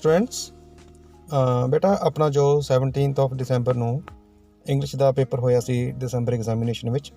Students बेटा अपना जो 17 ऑफ ਦਸੰਬਰ ਨੂੰ ਇੰਗਲਿਸ਼ ਦਾ ਪੇਪਰ ਹੋਇਆ ਸੀ ਦਸੰਬਰ ਐਗਜ਼ਾਮੀਨੇਸ਼ਨ ਵਿੱਚ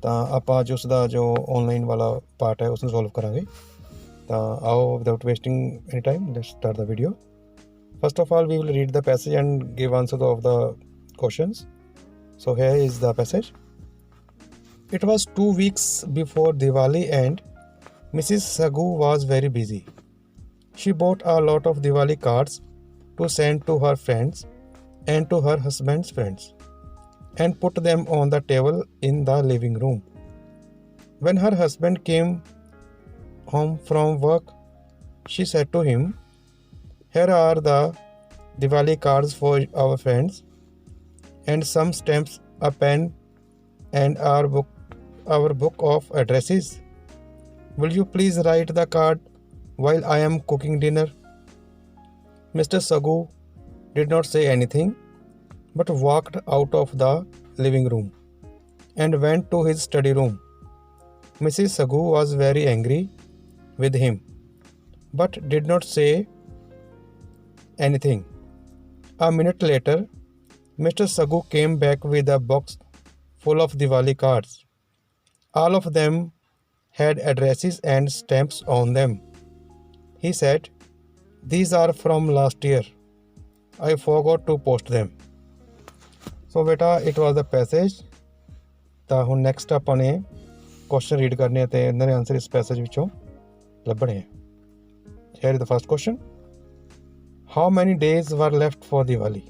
ਤਾਂ ਆਪਾਂ ਅੱਜ ਉਸ ਦਾ ਜੋ ਆਨਲਾਈਨ ਵਾਲਾ ਪਾਰਟ ਹੈ ਉਸ ਨੂੰ ਸੋਲਵ ਕਰਾਂਗੇ। ਤਾਂ ਆਓ without wasting any time let's start the video. First of all, we will read the passage and give answers of the questions. So here is the passage. It was 2 weeks before Diwali and Mrs. Sagu was very busy. She bought a lot of Diwali cards to send to her friends and to her husband's friends and put them on the table in the living room. When her husband came home from work, she said to him, "Here are the Diwali cards for our friends and some stamps, a pen and our book of addresses. Will you please write the card while I am cooking dinner?" Mr. Sagu did not say anything but walked out of the living room and went to his study room. Mrs. Sagu was very angry with him but did not say anything. A minute later, Mr. Sagu came back with a box full of Diwali cards. All of them had addresses and stamps on them. He said, "These are from last year. I forgot to post them." So beta, it was the passage. ਤਾਂ ਹੁਣ next ਆਪਾਂ ਨੇ question read ਕਰਨੇ ਤੇ ਇਹਨਾਂ ਦੇ answer ਇਸ passage ਵਿੱਚੋਂ ਲੱਭਣੇ ਆ। Here is the first question. How many days were left for Diwali?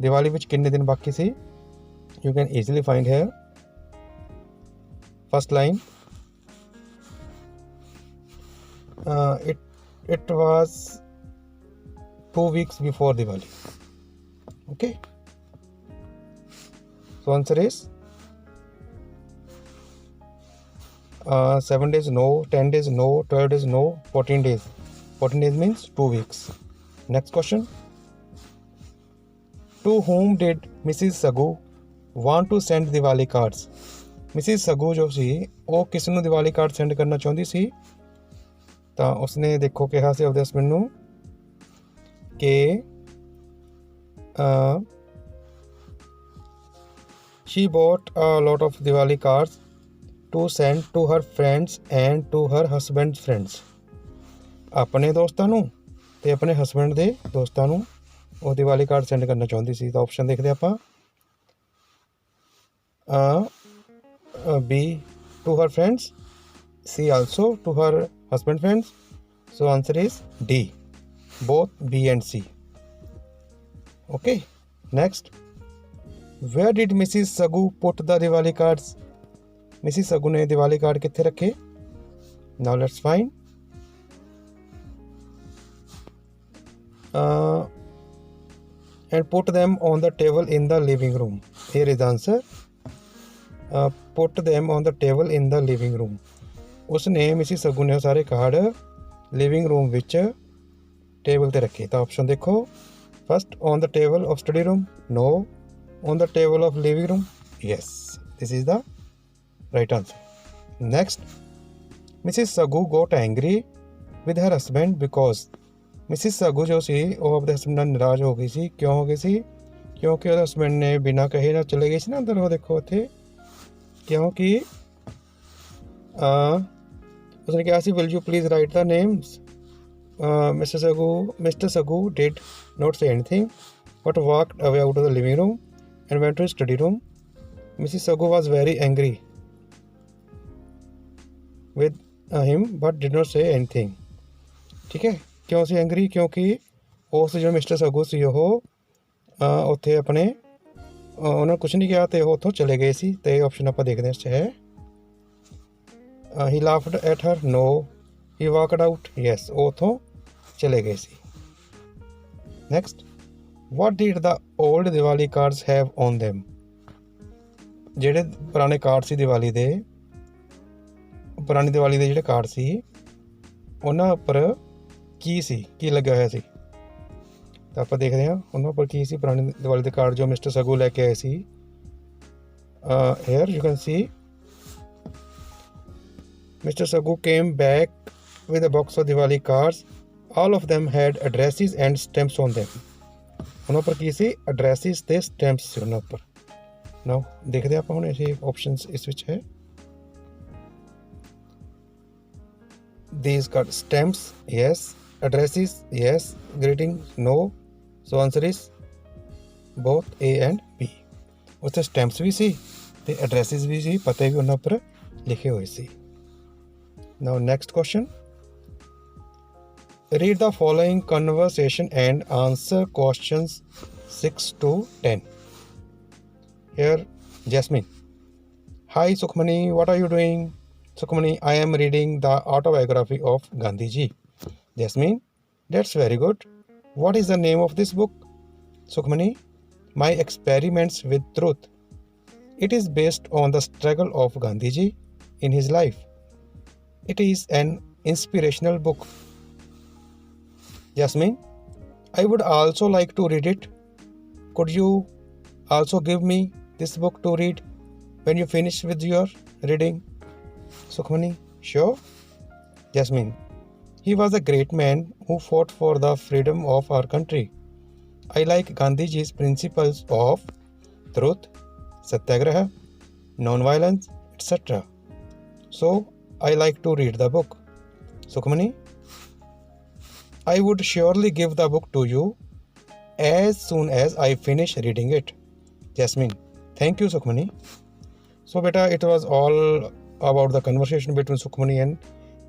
Diwali ਵਿੱਚ ਕਿੰਨੇ ਦਿਨ ਬਾਕੀ ਸੀ? You can easily find here. First line. It was 2 weeks before Diwali. Okay. So answer is 7 days no, 10 days no, 12 days no, 14 days. 14 days means 2 weeks. Next question. To whom did Mrs. Sagu want to send Diwali cards? Mrs. Sagu ਜੋ ਸੀ ਉਹ ਕਿਸ ਨੂੰ Diwali card send ਕਰਨਾ ਚਾਹੁੰਦੀ ਸੀ? ਤਾਂ ਉਸਨੇ ਦੇਖੋ ਕਿਹਾ ਸੀ ਆਪਣੇ ਹਸਬੈਂਡ ਨੂੰ ਕਿ she bought a lot of Diwali cards to send to her friends and to her husband's friends. ਆਪਣੇ ਦੋਸਤਾਂ ਨੂੰ ਤੇ ਆਪਣੇ ਹਸਬੈਂਡ ਦੇ ਦੋਸਤਾਂ ਨੂੰ ਉਹ ਦੀਵਾਲੀ ਕਾਰਡ ਸੈਂਡ ਕਰਨਾ ਚਾਹੁੰਦੀ ਸੀ। ਤਾਂ ਆਪਸ਼ਨ ਦੇਖਦੇ ਆਪਾਂ B to her friends, C also to her husband friends. So answer is D, both B and C. Okay, next. Where did Mrs. Sagu put the Diwali cards? Mrs. Sagu ने Diwali card कित्थे रखे? Now let's find. And put them on the table in the living room. Here is the answer. Put them on the table in the living room. उसने Mrs Sagu ने सारे card living room विच table ते रखे। तो option देखो, first on the table of study room, no, on the table of living room, yes, this is the right answer. Next, Mrs Sagu got angry with her husband because Mrs Sagu जो सी वो अपने husband ਨਾਲ ਨਾਰਾਜ਼ ਹੋ ਗਈ ਸੀ। ਕਿਉਂ ਹੋ ਗਈ ਸੀ? ਕਿਉਂਕਿ ਉਹਦੇ ਹਸਬੈਂਡ ਨੇ ਬਿਨਾਂ ਕਹੇ ਨਾ ਚਲੇ ਗਏ ਸੀ ਨਾ ਅੰਦਰ। ਉਹ ਦੇਖੋ ਉੱਥੇ, ਕਿਉਂਕਿ ਉਸਨੇ ਕਿਹਾ ਸੀ will you please write the names. Mr Sagu did not say anything but walked away out of the living room and went to study room. Mrs Sagu was very angry with him but did not say anything. ਠੀਕ ਹੈ, ਕਿਉਂ ਸੀ angry? ਕਿਉਂਕਿ ਉਸ ਜਿਹੜਾ mister ਸਗੂ ਸੀ ਉਹ ਉੱਥੇ ਆਪਣੇ ਉਹਨਾਂ ਨੂੰ ਕੁਛ ਨਹੀਂ ਕਿਹਾ ਅਤੇ ਉਹ ਉੱਥੋਂ ਚਲੇ ਗਏ ਸੀ। ਅਤੇ ਆਪਸ਼ਨ ਆਪਾਂ ਦੇਖਦੇ ਹਾਂ ਇਸ 'ਚ ਹੈ he laughed at her, no, he walked out, yes, ਉਹ ਉੱਥੋਂ ਚਲੇ ਗਏ ਸੀ। Next, what did the old Diwali cards have on them? ਜਿਹੜੇ ਪੁਰਾਣੇ ਕਾਰਡ ਸੀ ਦੀਵਾਲੀ ਦੇ, ਪੁਰਾਣੀ ਦੀਵਾਲੀ ਦੇ ਜਿਹੜੇ ਕਾਰਡ ਸੀ ਉਹਨਾਂ ਉੱਪਰ ਕੀ ਸੀ, ਕੀ ਲੱਗਿਆ ਹੋਇਆ ਸੀ? ਤਾਂ ਆਪਾਂ ਦੇਖਦੇ ਹਾਂ ਉਹਨਾਂ ਉੱਪਰ ਕੀ ਸੀ ਪੁਰਾਣੀ ਦੀਵਾਲੀ ਦੇ ਕਾਰਡ ਜੋ ਮਿਸਟਰ ਸਗੂ ਲੈ ਕੇ ਆਏ ਸੀ। Here you can see Mr. Sagu came back with a box of Diwali cards. All of them had addresses and stamps on them. ਉਹਨਾਂ ਉੱਪਰ ਕੀ ਸੀ? ਐਡਰੈਸਿਸ ਤੇ ਸਟੈਂਪਸ ਸੀ ਉਹਨਾਂ ਉੱਪਰ। ਨਾਓ ਦੇਖਦੇ ਆਪਾਂ ਹੁਣ ਇਹ ਆਪਸ਼ਨਸ ਇਸ ਵਿੱਚ ਹੈ। These got stamps, yes. Addresses, yes. Greeting, no. So answer is both A and B. ਉੱਥੇ ਸਟੈਂਪਸ ਵੀ ਸੀ ਤੇ ਐਡਰੈਸਿਸ ਵੀ ਸੀ, ਪਤੇ ਵੀ ਉਹਨਾਂ ਉੱਪਰ ਲਿਖੇ ਹੋਏ ਸੀ। Now next question. Read the following conversation and answer questions 6 to 10. Here, Jasmine. Hi, Sukhmani. What are you doing? Sukhmani, I am reading the autobiography of Gandhi ji. Jasmine, that's very good. What is the name of this book? Sukhmani, My Experiments with Truth. It is based on the struggle of Gandhi ji in his life. It is an inspirational book. Jasmine, I would also like to read it. Could you also give me this book to read when you finish with your reading? Sukhmani, sure. Jasmine, he was a great man who fought for the freedom of our country. I like Gandhiji's principles of truth, satyagraha, non-violence, etc. So, I like to read the book. Sukhmani, I would surely give the book to you as soon as I finish reading it. Jasmine, thank you, Sukhmani. So, beta, it was all about the conversation between Sukhmani and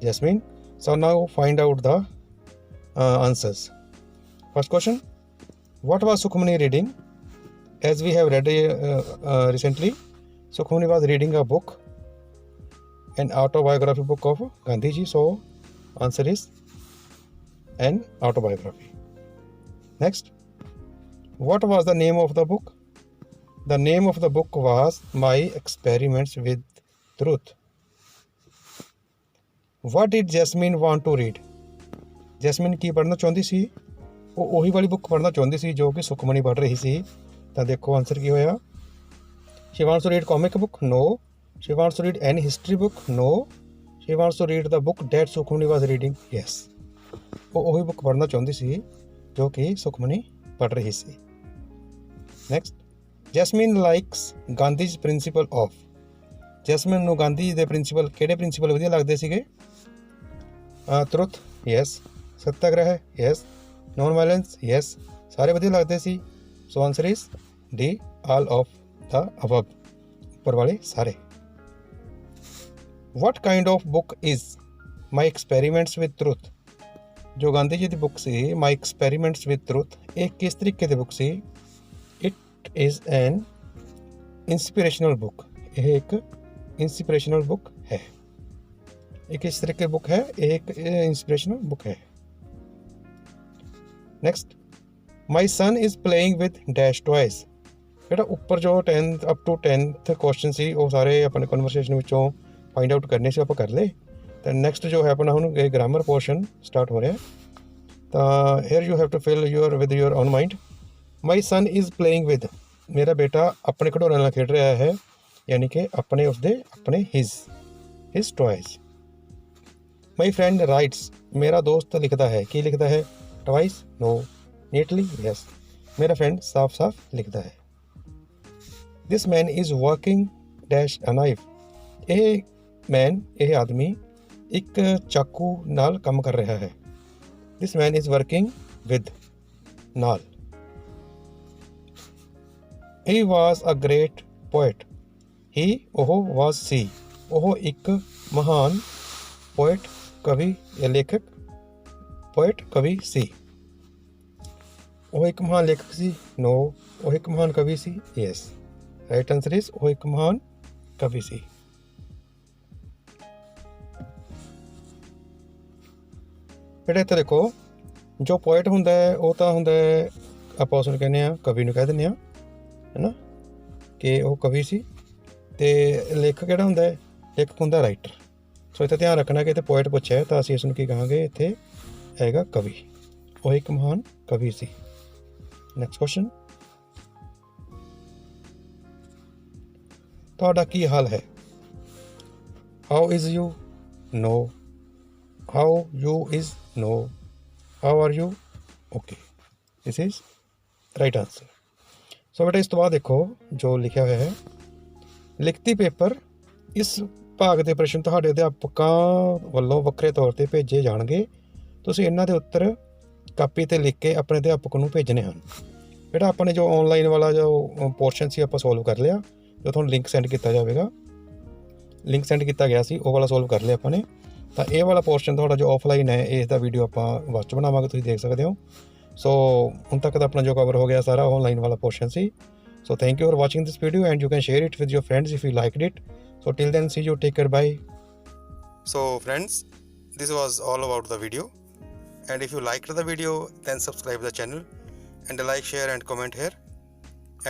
Jasmine. So, now find out the answers. First question, what was Sukhmani reading? As we have read recently, Sukhmani was reading a book, an autobiography book of Gandhiji. So, answer is an autobiography. Next, what was the name of the book? The name of the book was My Experiments with Truth. What did Jasmine want to read? Jasmine ਕੀ ਪੜ੍ਹਨਾ ਚਾਹੁੰਦੀ ਸੀ? ਉਹ ਉਹੀ ਵਾਲੀ book ਪੜ੍ਹਨਾ ਚਾਹੁੰਦੀ ਸੀ ਜੋ ਕਿ ਸੁਖਮਨੀ ਪੜ੍ਹ ਰਹੀ ਸੀ। ਤਾਂ ਦੇਖੋ ਆਨਸਰ ਕੀ ਹੋਇਆ। She wants to read comic book? No. She wants to read any history book? No. She wants to read the book that Sukhmani was reading? Yes. ਉਹ ਉਹੀ ਬੁੱਕ ਪੜ੍ਹਨਾ ਚਾਹੁੰਦੀ ਸੀ ਜੋ ਕਿ ਸੁਖਮਨੀ ਪੜ੍ਹ ਰਹੀ ਸੀ। Next, Jasmine likes Gandhi's principle of. Jasmine ਨੂੰ ਗਾਂਧੀ ਦੇ ਪ੍ਰਿੰਸੀਪਲ ਕਿਹੜੇ ਪ੍ਰਿੰਸੀਪਲ ਵਧੀਆ ਲੱਗਦੇ ਸੀਗੇ? Truth, yes. Satyagraha, yes. Non violence, yes. ਸਾਰੇ ਵਧੀਆ ਲੱਗਦੇ ਸੀ। So answer is D, all of the above, ਉੱਪਰ ਵਾਲੇ ਸਾਰੇ। What kind of book is my experiments with truth? ਜੋ ਗਾਂਧੀ ਜੀ ਦੀ ਬੁੱਕ ਸੀ ਮਾਈ ਐਕਸਪੈਰੀਮੈਂਟਸ ਵਿਦ ਟਰੁਥ, ਇਹ ਕਿਸ ਤਰੀਕੇ ਦੀ ਬੁੱਕ ਸੀ? It is an inspirational book. ਇਹ ਇੱਕ ਇੰਸਪੀਰੇਸ਼ਨਲ ਬੁੱਕ ਹੈ। ਇਹ ਕਿਸ ਤਰੀਕੇ ਦੀ ਬੁੱਕ ਹੈ? ਇਹ ਇੱਕ ਇੰਸਪੀਰੇਸ਼ਨਲ ਬੁੱਕ ਹੈ। Next, my son is playing with dash toys. ਜਿਹੜਾ ਉੱਪਰ ਜੋ 10th up to 10th question ਸੀ ਉਹ ਸਾਰੇ ਆਪਣੇ ਕਨਵਰਸੇਸ਼ਨ ਵਿੱਚੋਂ ਫਾਈਂਡ ਆਊਟ ਕਰਨੇ ਸੀ, ਆਪਾਂ ਕਰ ਲਏ। ਤਾਂ ਨੈਕਸਟ ਜੋ ਹੈ ਆਪਣਾ ਹੁਣ ਇਹ ਗ੍ਰਾਮਰ ਪੋਰਸ਼ਨ ਸਟਾਰਟ ਹੋ ਰਿਹਾ। ਤਾਂ here you have to fill your with your own mind. My son is playing with, ਮੇਰਾ ਬੇਟਾ ਆਪਣੇ ਖਿਡੌਣਿਆਂ ਨਾਲ ਖੇਡ ਰਿਹਾ ਹੈ, ਯਾਨੀ ਕਿ ਆਪਣੇ ਉਸਦੇ ਆਪਣੇ his toys. My friend writes, ਮੇਰਾ ਦੋਸਤ ਲਿਖਦਾ ਹੈ। ਕੀ ਲਿਖਦਾ ਹੈ? Twice, no. Neatly, yes. ਮੇਰਾ ਫਰੈਂਡ ਸਾਫ਼ ਲਿਖਦਾ ਹੈ। This man is working dash a knife. ਇਹ ਮੈਨ, ਇਹ ਆਦਮੀ ਇੱਕ ਚਾਕੂ ਨਾਲ ਕੰਮ ਕਰ ਰਿਹਾ ਹੈ। This man is working with, ਨਾਲ। ਹੀ ਵਾਜ਼ ਅ ਗ੍ਰੇਟ ਪੋਇਟ। ਹੀ, ਉਹ, ਵਾਜ਼, ਸੀ, ਉਹ ਇੱਕ ਮਹਾਨ ਪੋਇਟ, ਕਵੀ ਜਾਂ ਲੇਖਕ, ਪੋਇਟ ਕਵੀ ਸੀ। ਉਹ ਇੱਕ ਮਹਾਨ ਲੇਖਕ ਸੀ? ਨੋ। ਉਹ ਇੱਕ ਮਹਾਨ ਕਵੀ ਸੀ? ਯੈਸ। ਰਾਈਟ ਆਨਸਰ ਇਜ਼ ਉਹ ਇੱਕ ਮਹਾਨ ਕਵੀ ਸੀ। ਬੇਟਾ ਇੱਥੇ ਦੇਖੋ, ਜੋ ਪੋਇਟ ਹੁੰਦਾ ਹੈ ਉਹ ਤਾਂ ਹੁੰਦਾ ਹੈ, ਆਪਾਂ ਉਸ ਨੂੰ ਕਹਿੰਦੇ ਹਾਂ ਕਵੀ ਨੂੰ ਕਹਿ ਦਿੰਦੇ ਹਾਂ, ਹੈ ਨਾ, ਕਿ ਉਹ ਕਵੀ ਸੀ। ਅਤੇ ਲੇਖਕ ਕਿਹੜਾ ਹੁੰਦਾ ਹੈ? ਲੇਖਕ ਹੁੰਦਾ ਰਾਈਟਰ। ਸੋ ਇੱਥੇ ਧਿਆਨ ਰੱਖਣਾ ਕਿ ਇੱਥੇ ਪੋਇਟ ਪੁੱਛਿਆ ਤਾਂ ਅਸੀਂ ਇਸ ਨੂੰ ਕੀ ਕਹਾਂਗੇ? ਇੱਥੇ ਹੈਗਾ ਕਵੀ। ਉਹ ਇੱਕ ਮਹਾਨ ਕਵੀ ਸੀ। ਨੈਕਸਟ ਕੁਐਸਚਨ, ਤੁਹਾਡਾ ਕੀ ਹਾਲ ਹੈ? How is you? No. How you is? No. How are you okay, this is right answer. So बेटा इस तो बाद देखो जो लिखा होया है, लिखती पेपर इस ਭਾਗ ਦੇ ਪ੍ਰਸ਼ਨ ਤੁਹਾਡੇ ਅਧਿਆਪਕਾਂ ਵੱਲੋਂ ਵੱਖਰੇ ਤੌਰ 'ਤੇ ਭੇਜੇ ਜਾਣਗੇ। ਤੁਸੀਂ ਇਹਨਾਂ ਦੇ ਉੱਤਰ ਕਾਪੀ 'ਤੇ ਲਿਖ ਕੇ ਆਪਣੇ ਅਧਿਆਪਕ ਨੂੰ ਭੇਜਣੇ ਹਨ। ਬੇਟਾ ਆਪਾਂ ਨੇ ਜੋ ਔਨਲਾਈਨ ਵਾਲਾ ਜੋ ਪੋਰਸ਼ਨ ਸੀ ਆਪਾਂ ਸੋਲਵ ਕਰ ਲਿਆ, ਜੋ ਤੁਹਾਨੂੰ ਲਿੰਕ ਸੈਂਡ ਕੀਤਾ ਜਾਵੇਗਾ, ਲਿੰਕ ਸੈਂਡ ਕੀਤਾ ਗਿਆ ਸੀ ਉਹ ਵਾਲਾ ਸੋਲਵ ਕਰ ਲਿਆ ਆਪਾਂ ਨੇ। ਤਾਂ ਇਹ ਵਾਲਾ ਪੋਰਸ਼ਨ ਤੁਹਾਡਾ ਜੋ ਆਫਲਾਈਨ ਹੈ ਇਸ ਦਾ ਵੀਡੀਓ ਆਪਾਂ ਬਾਅਦ 'ਚ ਬਣਾਵਾਂਗੇ, ਤੁਸੀਂ ਦੇਖ ਸਕਦੇ ਹੋ। ਸੋ ਹੁਣ ਤੱਕ ਤਾਂ ਆਪਣਾ ਜੋ ਕਵਰ ਹੋ ਗਿਆ ਸਾਰਾ ਔਨਲਾਈਨ ਵਾਲਾ portion C. So thank you for watching this video, and you can share it with your friends if you liked it. So till then, see you, take care, bye. So friends, this was all about the video, and if you liked the video then subscribe the channel and like, share and comment here,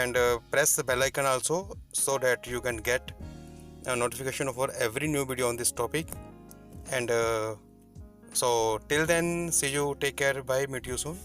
and press the bell icon also so that you can get a notification for every new video on this topic. And so till then, see you, take care, bye, meet you soon.